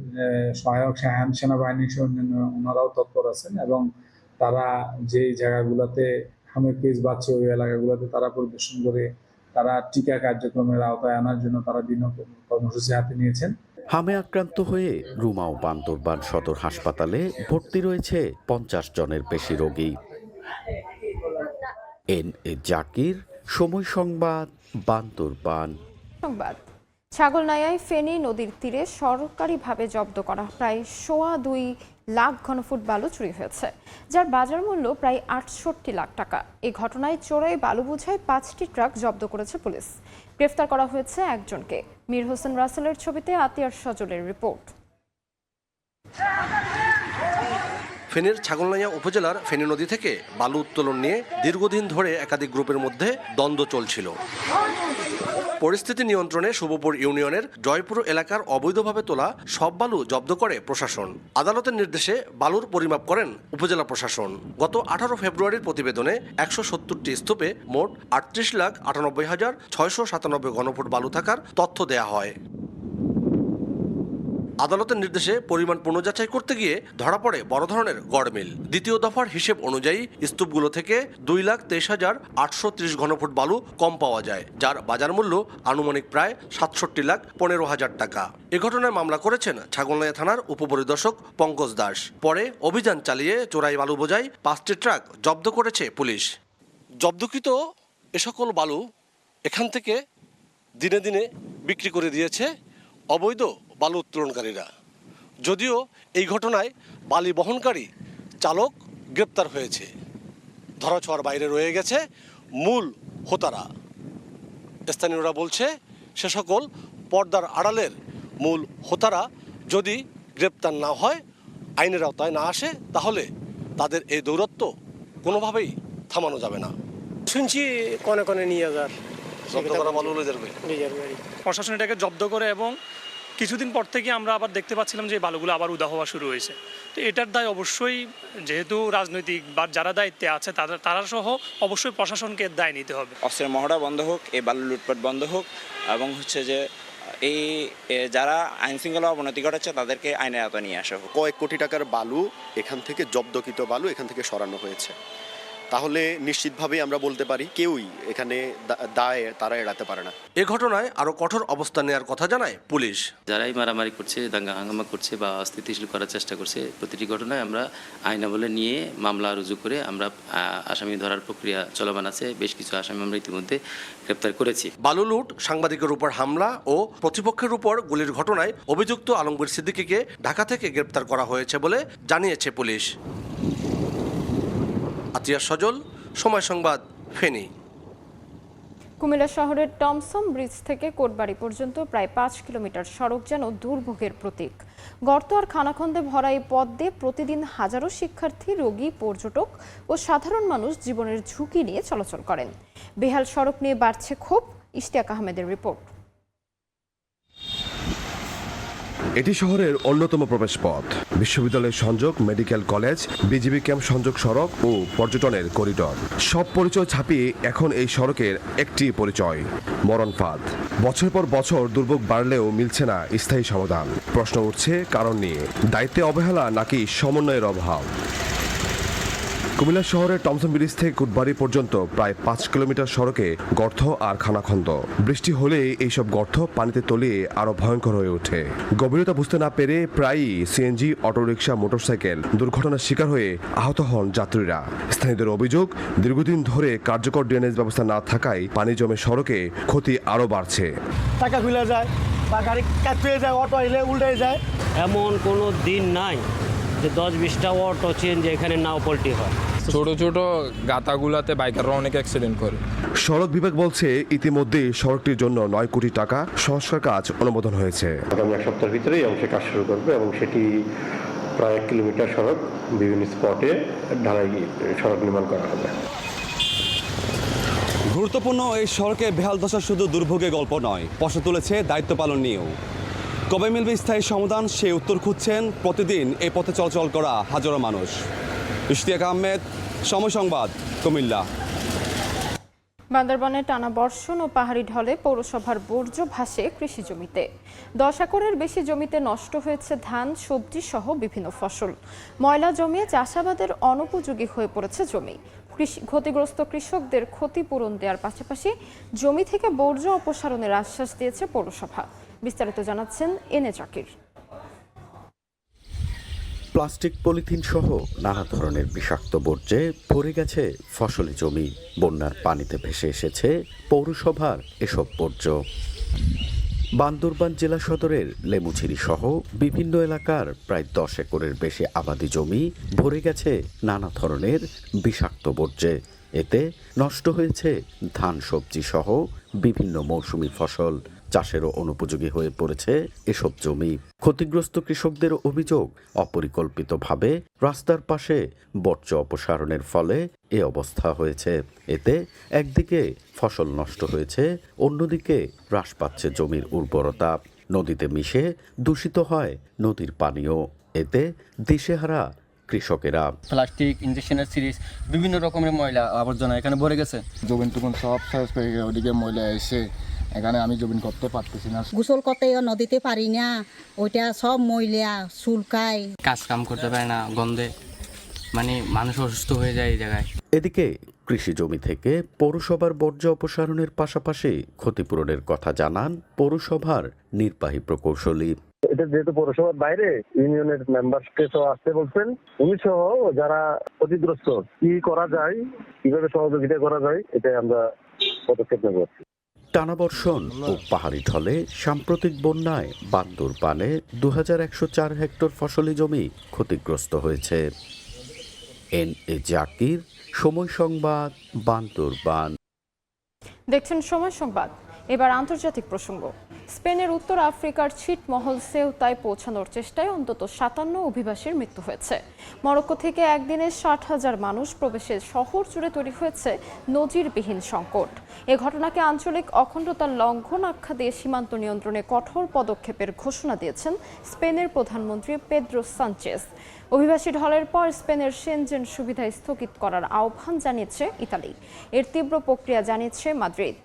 সহায়ক সেনাবাহিনী সহ অন্যান্য ওনারাও তৎপর আছেন এবং তারা যে জায়গাগুলোতে হামের কেস বাড়ছে ওই এলাকাগুলোতে তারা পরিদর্শন করে তারা টিকা কার্যক্রমের আওতায় আনার জন্য তারা দিন কর্মসূচি হাতে নিয়েছেন। হামে আক্রান্ত হয়ে রুমা ও বান্দরবান সদর হাসপাতালে ভর্তি রয়েছে 50 জনের বেশি রোগী। এনএ জাকির, সময় সংবাদ, বান্দরবান। সংবাদ। ছাগলনাইয়ায় ফেনী নদীর তীরে সরকারিভাবে জব্দ করা প্রায় 2.25 লাখ ঘনফুট বালু চুরি হয়েছে, যার বাজার মূল্য প্রায় 68 লাখ টাকা। এই ঘটনায় চোরাই বালু বোঝাই 5টি ট্রাক জব্দ করেছে পুলিশ। গ্রেফতার করা হয়েছে একজনকে। মীর হোসেন রাসেলের ছবিতে আতিয়ার সজলের রিপোর্ট। ফেনীর ছাগলনাইয়া উপজেলার ফেনী নদী থেকে বালু উত্তোলন নিয়ে দীর্ঘদিন ধরে একাধিক গ্রুপের মধ্যে দ্বন্দ্ব চলছিল। পরিস্থিতি নিয়ন্ত্রণে শুভপুর ইউনিয়নের জয়পুর এলাকার অবৈধভাবে তোলা সব বালু জব্দ করে প্রশাসন। আদালতের নির্দেশে বালুর পরিমাপ করেন উপজেলা প্রশাসন। গত 18 ফেব্রুয়ারির প্রতিবেদনে 170টি স্তূপে মোট 38,98,697 ঘনফুট বালু থাকার তথ্য দেয়া হয়। আদালতের নির্দেশে পরিমাণ পুনর্যাচাই করতে গিয়ে ধরা পড়ে বড় ধরনের গড়মিল। দ্বিতীয় দফার হিসেব অনুযায়ী স্তূপগুলো থেকে 2,23,830 ঘনফুট বালু কম পাওয়া যায়, যার বাজার মূল্য আনুমানিক প্রায় 67,15,000 টাকা। এ ঘটনায় মামলা করেছেন ছাগলনাইয়া থানার উপপরিদর্শক পঙ্কজ দাস। পরে অভিযান চালিয়ে চোরাই বালু বোঝাই 5টি ট্রাক জব্দ করেছে পুলিশ। জব্দকৃত এ সকল বালু এখান থেকে দিনে দিনে বিক্রি করে দিয়েছে অবৈধ বালু উত্তোলনকারীরা। যদিও এই ঘটনায় বালি বহনকারী চালক গ্রেপ্তার হয়েছে। ধরাছোঁয়ার বাইরে রয়ে গেছে মূল হোতারা। স্থানীয়রা বলছে সে সকল পর্দার আড়ালের মূল হোতারা যদি গ্রেপ্তার না হয়, আইনের আওতায় না আসে, তাহলে তাদের এই দৌরাত্ম্য কোনোভাবেই থামানো যাবে না। শুনছি কনে কনে নিয়ে যার জব্দ করা বালু নিজের বাড়ি। প্রশাসন এটাকে জব্দ করে এবং কিছুদিন পর থেকে আমরা আবার দেখতে পাচ্ছিলাম যে বালুগুলো আবার উদা হওয়া শুরু হয়েছে। তো এটার দায় অবশ্যই যেহেতু রাজনৈতিক বা যারা দায়িত্বে আছে তারা সহ অবশ্যই প্রশাসনকে দায় নিতে হবে। অস্ত্রের মহড়া বন্ধ হোক, এই বালু লুটপাট বন্ধ হোক, এবং হচ্ছে যে এই যারা আইন শৃঙ্খলা অবনতি ঘটাচ্ছে তাদেরকে আইনের আওতায় নিয়ে আসা হোক। কয়েক কোটি টাকার বালু এখান থেকে জব্দকৃত বালু এখান থেকে সরানো হয়েছে, তাহলে নিশ্চিতভাবেই আমরা বলতে পারি কেউই এখানে দায় তারা এড়াতে পারে না। এ ঘটনায় আরো কঠোর অবস্থান নেওয়ার কথা জানায় পুলিশ। যারাই মারামারি করছে, দাঙ্গা হাঙ্গামা করছে বা অস্থিতিশীল করার চেষ্টা করছে, প্রতিটি ঘটনায় আমরা আইনাবলে নিয়ে মামলা রুজু করে আমরা আসামি ধরার প্রক্রিয়া চলমান আছে। বেশ কিছু আসামি আমরা ইতিমধ্যে গ্রেপ্তার করেছি। বালু লুট, সাংবাদিকের উপর হামলা ও প্রতিপক্ষের উপর গুলির ঘটনায় অভিযুক্ত আলমগীর সিদ্দিকীকে ঢাকা থেকে গ্রেপ্তার করা হয়েছে বলে জানিয়েছে পুলিশ। আতিয়া সজল, সময় সংবাদ, ফেনী। কুমিল্লা শহরের টমসন ব্রিজ থেকে কোটবাড়ি পর্যন্ত প্রায় 5 কিলোমিটার সড়ক যেন দুর্ভোগের প্রতীক। গর্ত আর খানাখন্দে ভরা এই পথ দিয়ে প্রতিদিন হাজারো শিক্ষার্থী, রোগী, পর্যটক ও সাধারণ মানুষ জীবনের ঝুঁকি নিয়ে চলাচল করেন। বেহাল সড়ক নিয়ে বাড়ছে ক্ষোভ। ইশতিয়াক আহমেদের রিপোর্ট। এটি শহরের অন্যতম প্রবেশপথ, বিশ্ববিদ্যালয়ের সংযোগ, মেডিকেল কলেজ, বিজিবি ক্যাম্প সংযোগ সড়ক ও পর্যটনের করিডর। সব পরিচয় ছাপিয়ে এখন এই সড়কের একটি পরিচয়, মরণফাঁদ। বছর পর বছর দুর্ভোগ বাড়লেও মিলছে না স্থায়ী সমাধান। প্রশ্ন উঠছে কারণ নিয়ে, দায়িত্বে অবহেলা নাকি সমন্বয়ের অভাব। কুমিল্লা শহরের টমসন ব্রিজ থেকে কোটবাড়ি পর্যন্ত প্রায় 5 কিলোমিটার সড়কে গর্ত আর খানাখন্দ। বৃষ্টি হলে এইসব গর্ত পানিতে তলিয়ে আরো ভয়ঙ্কর হয়ে ওঠে। গভীরতা বুঝতে না পেরে প্রায়ই সিএনজি, অটোরিকশা, মোটরসাইকেল দুর্ঘটনার শিকার হয়ে আহত হন যাত্রীরা। স্থানীয়দের অভিযোগ, দীর্ঘদিন ধরে কার্যকর ড্রেনেজ ব্যবস্থা না থাকায় পানি জমে সড়কে ক্ষতি আরো বাড়ছে। টাকা খুলে যায় বা গাড়ি কাটতে যায়, অটো এলে উল্টে যায়। এমন কোনো দিন নাই যে 10-20টা অটো চেঞ্জ এখানে নাও পল্টি হয়। ছোট ছোট গাতাগুলাতে বাইকাররা অনেক অ্যাক্সিডেন্ট করে। সড়ক বিভাগ বলছে ইতিমধ্যে সড়কটির জন্য 9 কোটি টাকা সংস্কার কাজ অনুমোদন হয়েছে। আগামী 1 সপ্তাহের ভিতরেই অংশে কাজ শুরু করবে এবং সেটি প্রায় 1 কিলোমিটার সড়ক বিভিন্ন স্পটে ঢালাই সড়ক নির্মাণ করা হবে। গুরুত্বপূর্ণ এই সড়কে বেহাল দশা শুধু দুর্ভোগের গল্প নয়, প্রশ্ন তুলেছে দায়িত্ব পালন নিয়েও। কবে মিলবে স্থায়ী সমাধান, সে উত্তর খুঁজছেন প্রতিদিন এই পথে চলাচল করা হাজারো মানুষ। ইশতিয়াক আহমেদ, সময় সংবাদ, কুমিল্লা। বান্দরবানে টানা বর্ষণ ও পাহাড়ি ঢলে পৌরসভার বর্জ্য ভাসে কৃষি জমিতে। 10 একরের বেশি জমিতে নষ্ট হয়েছে ধান, সবজি সহ বিভিন্ন ফসল। ময়লা জমিয়ে চাষাবাদের অনুপযোগী হয়ে পড়েছে জমি। ক্ষতিগ্রস্ত কৃষকদের ক্ষতিপূরণ দেওয়ার পাশাপাশি জমি থেকে বর্জ্য অপসারণের আশ্বাস দিয়েছে পৌরসভা। বিস্তারিত জানাচ্ছেন এনে জাকির। প্লাস্টিক, পলিথিন সহ নানা ধরনের বিষাক্ত বর্জ্যে ভরে গেছে ফসলি জমি। বন্যার পানিতে ভেসে এসেছে পৌরসভার এসব বর্জ্য। বান্দরবান জেলা সদরের লেমুঝিরি সহ বিভিন্ন এলাকার প্রায় 10 একরের বেশি আবাদি জমি ভরে গেছে নানা ধরনের বিষাক্ত বর্জ্যে। এতে নষ্ট হয়েছে ধান, সবজি সহ বিভিন্ন মৌসুমি ফসল। চাষেরও অনুপযোগী হয়ে পড়েছে এসব জমি। ক্ষতিগ্রস্ত কৃষকদের অভিযোগ, অপরিকল্পিতভাবে রাস্তার পাশে বর্জ্য অপসারণের ফলে এ অবস্থা হয়েছে। এতে একদিকে ফসল নষ্ট হয়েছে, অন্যদিকে হ্রাস পাচ্ছে জমির উর্বরতা। নদীতে মিশে দূষিত হয় নদীর পানিও। এতে দিশেহারা কৃষকেরা। প্লাস্টিক, ইঞ্জেকশনের সিরিজ, বিভিন্ন রকমের ময়লা আবর্জনা এখানে ভরে গেছে। জমিন টুকুন সব শেষ হয়ে গেছে, ওদিকে ময়লা এসে এখানে আমি জমিন করতে পারতেছি না। গোসল করতে নদীতে পারি না, ওইটা সব ময়লা চুলকায়। কাজ কাম করতে পারে না গন্ধে, মানে মানুষ অসুস্থ হয়ে যায় এই জায়গায়। এদিকে কৃষি জমি থেকে পৌরসভার বর্জ্য অপসারণের পাশাপাশি ক্ষতিপূরণের কথা জানান পৌরসভার নির্বাহী প্রকৌশলী। এটা যেহেতু পৌরসভার বাইরে, ইউনিয়নের মেম্বারকে তো আসতে বলছেন, উনি সহ যারা ক্ষতিগ্রস্ত কি করা যায়, কিভাবে সহযোগিতা করা যায়, এটাই আমরা পদক্ষেপ নেব। টানা বর্ষণ ও পাহাড়ি ঢলে সাম্প্রতিক বন্যায় বান্দরবানে 2104 হেক্টর ফসলি জমি ক্ষতিগ্রস্ত হয়েছে। এনএ জাকির, সময় সংবাদ, বান্দরবান। দেখছেন সময় সংবাদ। এবার আন্তর্জাতিক প্রসঙ্গ। স্পেনের উত্তর আফ্রিকার ছিটমহল সেউতায় পৌঁছানোর চেষ্টায় অন্তত 57 অভিবাসীর মৃত্যু হয়েছে। মরক্কো থেকে একদিনে 60,000 মানুষ প্রবেশে শহর জুড়ে তৈরি হয়েছে নজিরবিহীন সংকট। এ ঘটনাকে আঞ্চলিক অখণ্ডতার লঙ্ঘন আখ্যা দিয়ে সীমান্ত নিয়ন্ত্রণে কঠোর পদক্ষেপের ঘোষণা দিয়েছেন স্পেনের প্রধানমন্ত্রী পেদ্রো সানচেজ। অভিবাসী ঢলের পর স্পেনের শেনজেন সুবিধা স্থগিত করার আহ্বান জানিয়েছে ইতালি। এর তীব্র প্রক্রিয়া জানিয়েছে মাদ্রিদ।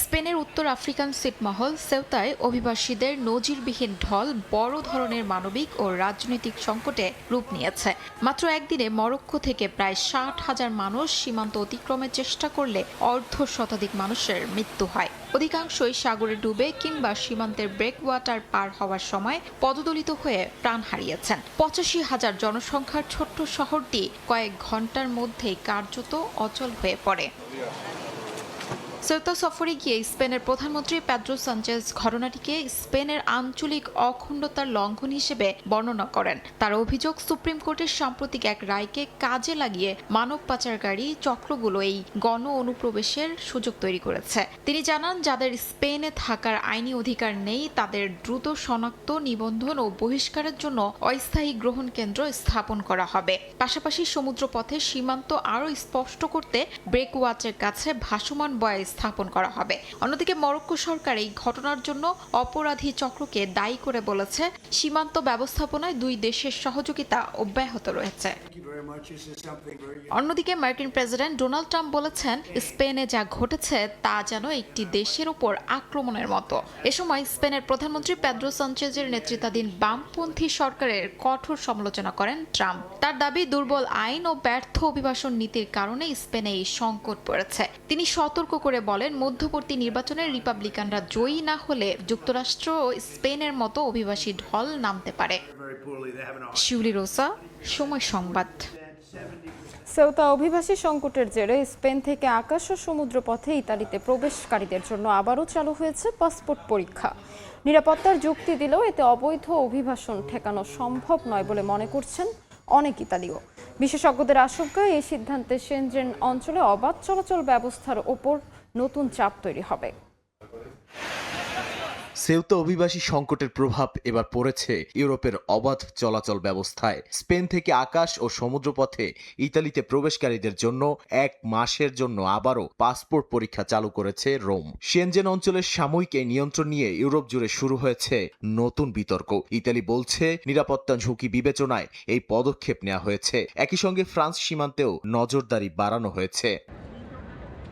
স্পেনের উত্তর আফ্রিকান ছিটমহল সেউতায় অভিবাসীদের নজিরবিহীন ঢল বড় ধরনের মানবিক ও রাজনৈতিক সংকটে রূপ নিয়েছে। মাত্র একদিনে মরক্কো থেকে প্রায় 60,000 মানুষ সীমান্ত অতিক্রমের চেষ্টা করলে অর্ধশতাধিক মানুষের মৃত্যু হয়। অধিকাংশই সাগরে ডুবে কিংবা সীমান্তের ব্রেকওয়াটার পার হওয়ার সময় পদদলিত হয়ে প্রাণ হারিয়েছেন। 85,000 জনসংখ্যার ছোট্ট শহরটি কয়েক ঘন্টার মধ্যেই কার্যত অচল হয়ে পড়ে। সেউতা সফরে গিয়ে স্পেনের প্রধানমন্ত্রী পেদ্রো সানচেজ ঘটনাটিকে স্পেনের আঞ্চলিক অখণ্ডতার লঙ্ঘন হিসেবে বর্ণনা করেন। তার অভিযোগ, সুপ্রিম কোর্টের সাম্প্রতিক এক রায়কে কাজে লাগিয়ে মানব পাচারকারী চক্রগুলো এই গণ অনুপ্রবেশের সুযোগ তৈরি করেছে। তিনি জানান, যাদের স্পেনে থাকার আইনি অধিকার নেই তাদের দ্রুত শনাক্ত, নিবন্ধন ও বহিষ্কারের জন্য অস্থায়ী গ্রহণ কেন্দ্র স্থাপন করা হবে। পাশাপাশি সমুদ্রপথে সীমান্ত আরও স্পষ্ট করতে ব্রেকওয়াচের কাছে ভাসমান বয় স্থাপন করা হবে। অন্যদিকে মরক্কো সরকার এই ঘটনার জন্য অপরাধী চক্রকে দায়ী করে বলেছে, সীমান্ত ব্যবস্থাপনায় দুই দেশের সহযোগিতা অব্যাহত রয়েছে। অন্যদিকে মার্কিন প্রেসিডেন্ট ডোনাল্ড ট্রাম্প বলেছেন, স্পেনে যা ঘটেছে তা যেন একটি দেশের উপর আক্রমণের মতো। এ সময় স্পেনের প্রধানমন্ত্রী পেদ্রো সানচেজের নেতৃত্বাধীন বামপন্থী সরকারের কঠোর সমালোচনা করেন ট্রাম্প। তার দাবি, দুর্বল আইন ও ব্যর্থ অভিবাসন নীতির কারণে স্পেনে এই সংকট পড়েছে। তিনি সতর্ক করে বলেন, মধ্যবর্তী নির্বাচনে রিপাবলিকানরা জয়ী না হলে যুক্তরাষ্ট্র ও স্পেনের মতো অভিবাসী ঢল নামতে পারে। শিউলি রোসা, সময় সংবাদ। সেউতা অভিবাসী সংকটের জেরে স্পেন থেকে আকাশ ও সমুদ্র পথে ইতালিতে প্রবেশকারীদের জন্য আবারও চালু হয়েছে পাসপোর্ট পরীক্ষা। নিরাপত্তার যুক্তি দিলেও এতে অবৈধ অভিবাসন ঠেকানো সম্ভব নয় বলে মনে করছেন অনেক ইতালীয়। বিশেষজ্ঞদের আশঙ্কা, এই সিদ্ধান্তে শেনজেন অঞ্চলে অবাধ চলাচল ব্যবস্থার ওপর নতুন চাপ তৈরি হবে। সেউতা অভিবাসী সংকটের প্রভাব এবার পড়েছে ইউরোপের অবাধ চলাচল ব্যবস্থায়। স্পেন থেকে আকাশ ও সমুদ্রপথে ইতালিতে প্রবেশকারীদের জন্য 1 মাসের জন্য আবারও পাসপোর্ট পরীক্ষা চালু করেছে রোম। শেনজেন অঞ্চলের সাময়িক এই নিয়ন্ত্রণ নিয়ে ইউরোপ জুড়ে শুরু হয়েছে নতুন বিতর্ক। ইতালি বলছে, নিরাপত্তা ঝুঁকি বিবেচনায় এই পদক্ষেপ নেওয়া হয়েছে। একই সঙ্গে ফ্রান্স সীমান্তেও নজরদারি বাড়ানো হয়েছে।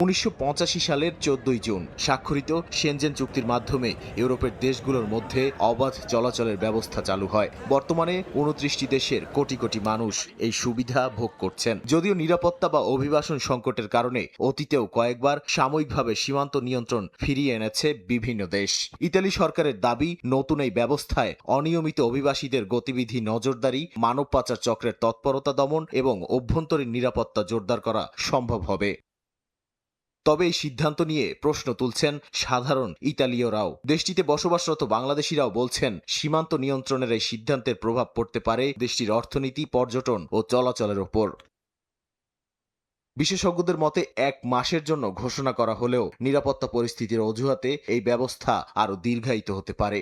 1985 সালের 14 জুন স্বাক্ষরিত শেনজেন চুক্তির মাধ্যমে ইউরোপের দেশগুলোর মধ্যে অবাধ চলাচলের ব্যবস্থা চালু হয়। বর্তমানে 29টি দেশের কোটি কোটি মানুষ এই সুবিধা ভোগ করছেন। যদিও নিরাপত্তা বা অভিবাসন সংকটের কারণে অতীতেও কয়েকবার সাময়িকভাবে সীমান্ত নিয়ন্ত্রণ ফিরিয়ে এনেছে বিভিন্ন দেশ। ইতালি সরকারের দাবি, নতুন এই ব্যবস্থায় অনিয়মিত অভিবাসীদের গতিবিধি নজরদারি, মানব পাচার চক্রের তৎপরতা দমন এবং অভ্যন্তরীণ নিরাপত্তা জোরদার করা সম্ভব হবে। তবে এই সিদ্ধান্ত নিয়ে প্রশ্ন তুলছেন সাধারণ ইতালীয়রাও। দেশটিতে বসবাসরত বাংলাদেশিরাও বলছেন, সীমান্ত নিয়ন্ত্রণের এই সিদ্ধান্তের প্রভাব পড়তে পারে দেশটির অর্থনীতি, পর্যটন ও চলাচলের ওপর। বিশেষজ্ঞদের মতে 1 মাসের জন্য ঘোষণা করা হলেও নিরাপত্তা পরিস্থিতির অজুহাতে এই ব্যবস্থা আরও দীর্ঘায়িত হতে পারে।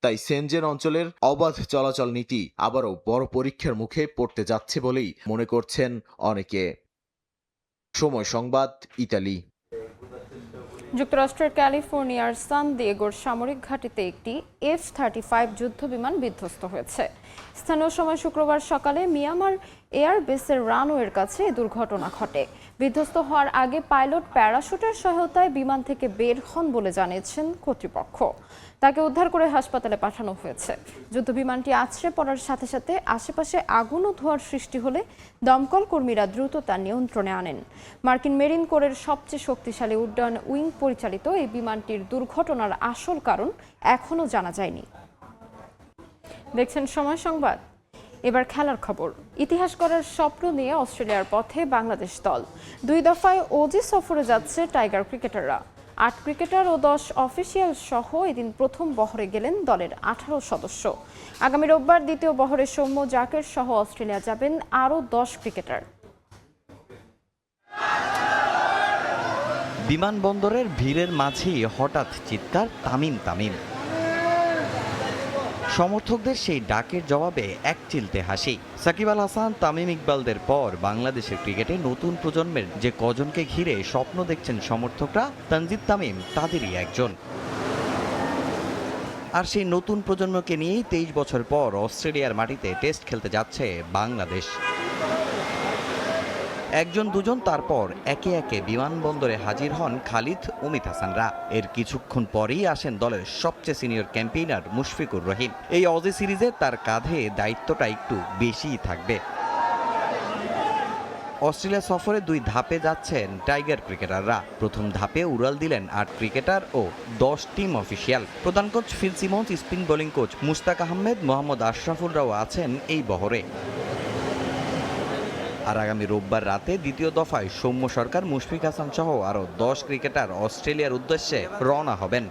তাই শেনজেন অঞ্চলের অবাধ চলাচল নীতি আবারও বড় পরীক্ষার মুখে পড়তে যাচ্ছে বলেই মনে করছেন অনেকে। সময় সংবাদ, ইতালি। যুক্তরাষ্ট্রের ক্যালিফোর্নিয়ার সান দিয়েগোর সামরিক ঘাঁটিতে একটি F-35 যুদ্ধবিমান বিধ্বস্ত হয়েছে। স্থানীয় সময় শুক্রবার সকালে মিয়ানমার এয়ারবেসের রানওয়ের কাছে এই দুর্ঘটনা ঘটে। বিধ্বস্ত হওয়ার আগে পাইলট প্যারাশুটের সহায়তায় বিমান থেকে বের হন বলে জানিয়েছেন কর্তৃপক্ষ। তাকে উদ্ধার করে হাসপাতালে পাঠানো হয়েছে। যুদ্ধবিমানটি আছড়ে পড়ার সাথে সাথে আশেপাশে আগুন ও ধোঁয়ার সৃষ্টি হলে দমকল কর্মীরা দ্রুত তা নিয়ন্ত্রণে আনেন। মার্কিন মেরিন কোরের সবচেয়ে শক্তিশালী উড্ডয়ন উইং পরিচালিত এই বিমানটির দুর্ঘটনার আসল কারণ এখনও জানা যায়নি। দেখছেন সময় সংবাদ। এবার খেলার খবর। ইতিহাস গড়ার স্বপ্ন নিয়ে অস্ট্রেলিয়ার পথে বাংলাদেশ দল। 2 দফায় ওজি সফরে যাচ্ছে টাইগার ক্রিকেটাররা। 8 ক্রিকেটার ও 10 অফিসিয়াল সহ এদিন প্রথম বহরে গেলেন দলের 18 সদস্য। আগামী রোববার দ্বিতীয় বহরে সৌম্য জাকের সহ অস্ট্রেলিয়া যাবেন আরও 10 ক্রিকেটার। বিমানবন্দরের ভিড়ের মাঝেই হঠাৎ চিৎকার তামিম তামিম। সমর্থকদের সেই ডাকের জবাবে এক চিলতে হাসি। সাকিব আল হাসান, তামিম ইকবালদের পর বাংলাদেশের ক্রিকেটে নতুন প্রজন্মের যে কজনকে ঘিরে স্বপ্ন দেখছেন সমর্থকরা, তানজিদ তামিম তাদেরই একজন। আর সেই নতুন প্রজন্মকে নিয়েই 23 বছর পর অস্ট্রেলিয়ার মাটিতে টেস্ট খেলতে যাচ্ছে বাংলাদেশ। একজন দুজন তারপর একে একে বিমানবন্দরে হাজির হন খালিদ, অমিত হাসানরা। এর কিছুক্ষণ পরেই আসেন দলের সবচেয়ে সিনিয়র ক্যাম্পেইনার মুশফিকুর রহিম। এই অজি সিরিজে তার কাঁধে দায়িত্বটা একটু বেশিই থাকবে। অস্ট্রেলিয়া সফরে 2 ধাপে যাচ্ছেন টাইগার ক্রিকেটাররা। প্রথম ধাপে উড়াল দিলেন 8 ক্রিকেটার ও 10 টিম অফিসিয়াল। প্রধান coach Phil Simmons, spin bowling coach Mushtaq Ahmed, Mohammad আশরাফুলরাও আছেন এই বহরে। আর আগামী রোববার রাতে দ্বিতীয় দফায় সৌম্য সরকার, মুশফিক হাসান সহ আরও 10 ক্রিকেটার অস্ট্রেলিয়ার উদ্দেশ্যে রওনা হবেন।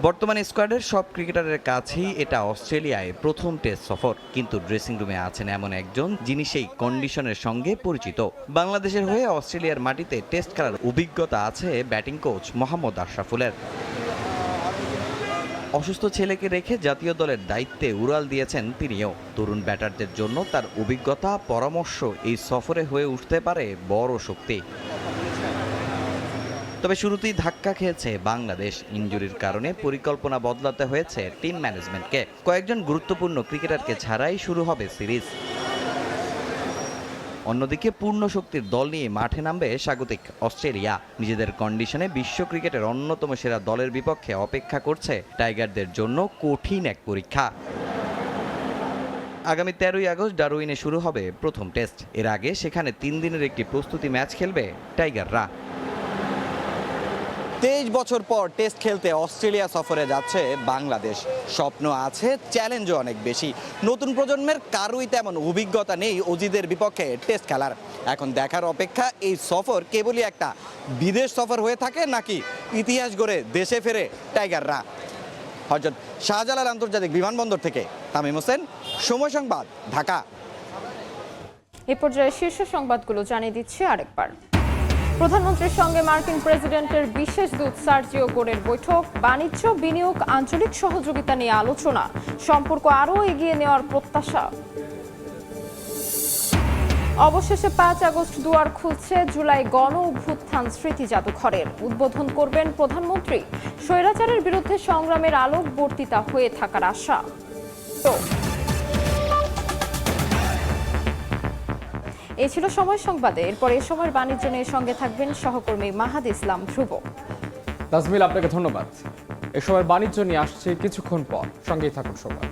বর্তমানে স্কোয়াডের সব ক্রিকেটারের কাছেই এটা অস্ট্রেলিয়ায় প্রথম টেস্ট সফর, কিন্তু ড্রেসিং রুমে আছেন এমন একজন যিনি সেই কন্ডিশনের সঙ্গে পরিচিত। বাংলাদেশের হয়ে অস্ট্রেলিয়ার মাটিতে টেস্ট খেলার অভিজ্ঞতা আছে ব্যাটিং কোচ মোহাম্মদ আশরাফুলের। অসুস্থ ছেলেকে রেখে জাতীয় দলের দায়িত্বে উড়াল দিয়েছেন তিনিও। তরুণ ব্যাটারদের জন্য তার অভিজ্ঞতা, পরামর্শ এই সফরে হয়ে উঠতে পারে বড় শক্তি। তবে শুরুতেই ধাক্কা খেয়েছে বাংলাদেশ। ইনজুরির কারণে পরিকল্পনা বদলাতে হয়েছে টিম ম্যানেজমেন্টকে। কয়েকজন গুরুত্বপূর্ণ ক্রিকেটারকে ছাড়াই শুরু হবে সিরিজ। অন্যদিকে পূর্ণ শক্তির দল নিয়ে মাঠে নামবে স্বাগতিক অস্ট্রেলিয়া। নিজেদের কন্ডিশনে বিশ্ব ক্রিকেটের অন্যতম সেরা দলের বিপক্ষে অপেক্ষা করছে টাইগারদের জন্য কঠিন এক পরীক্ষা। আগামী 13ই আগস্ট ডারউইনে শুরু হবে প্রথম টেস্ট। এর আগে সেখানে 3 দিনের একটি প্রস্তুতি ম্যাচ খেলবে টাইগাররা। 23 বছর পর টেস্ট খেলতে অস্ট্রেলিয়া সফরে যাচ্ছে বাংলাদেশ। স্বপ্ন আছে, চ্যালেঞ্জও অনেক বেশি। নতুন প্রজন্মের কারোই তেমন অভিজ্ঞতা নেই অজিদের বিপক্ষে টেস্ট খেলার। এখন দেখার অপেক্ষা এই সফর কেবলই একটা বিদেশ সফর হয়ে থাকে নাকি ইতিহাস গড়ে দেশে ফেরে টাইগাররা। হযরত শাহজালাল আন্তর্জাতিক বিমানবন্দর থেকে তামিম হোসেন, সময় সংবাদ, ঢাকা। এ পর্যায়ে শীর্ষ সংবাদগুলো জানিয়ে দিচ্ছি আরেকবার। প্রধানমন্ত্রীর সঙ্গে মার্কিন প্রেসিডেন্টের বিশেষ দূত সার্জিও গোরের বৈঠক। বাণিজ্য, বিনিয়োগ, আঞ্চলিক সহযোগিতা নিয়ে আলোচনা। সম্পর্ক আরও এগিয়ে নেওয়ার প্রত্যাশা। অবশেষে 5 আগস্ট দুয়ার খুলছে জুলাই গণ অভ্যুত্থান স্মৃতি জাদুঘরের। উদ্বোধন করবেন প্রধানমন্ত্রী। স্বৈরাচারের বিরুদ্ধে সংগ্রামের আলোক বর্তিতা হয়ে থাকার আশা। এই ছিল সময় সংবাদে। এরপর এ সময়ের বাণিজ্য নিয়ে সঙ্গে থাকবেন সহকর্মী মাহাদ ইসলাম ধ্রুব। তাজমিল, আপনাকে ধন্যবাদ। এ সময়ের বাণিজ্য নিয়ে আসছে কিছুক্ষণ পর, সঙ্গেই থাকুন সবাই।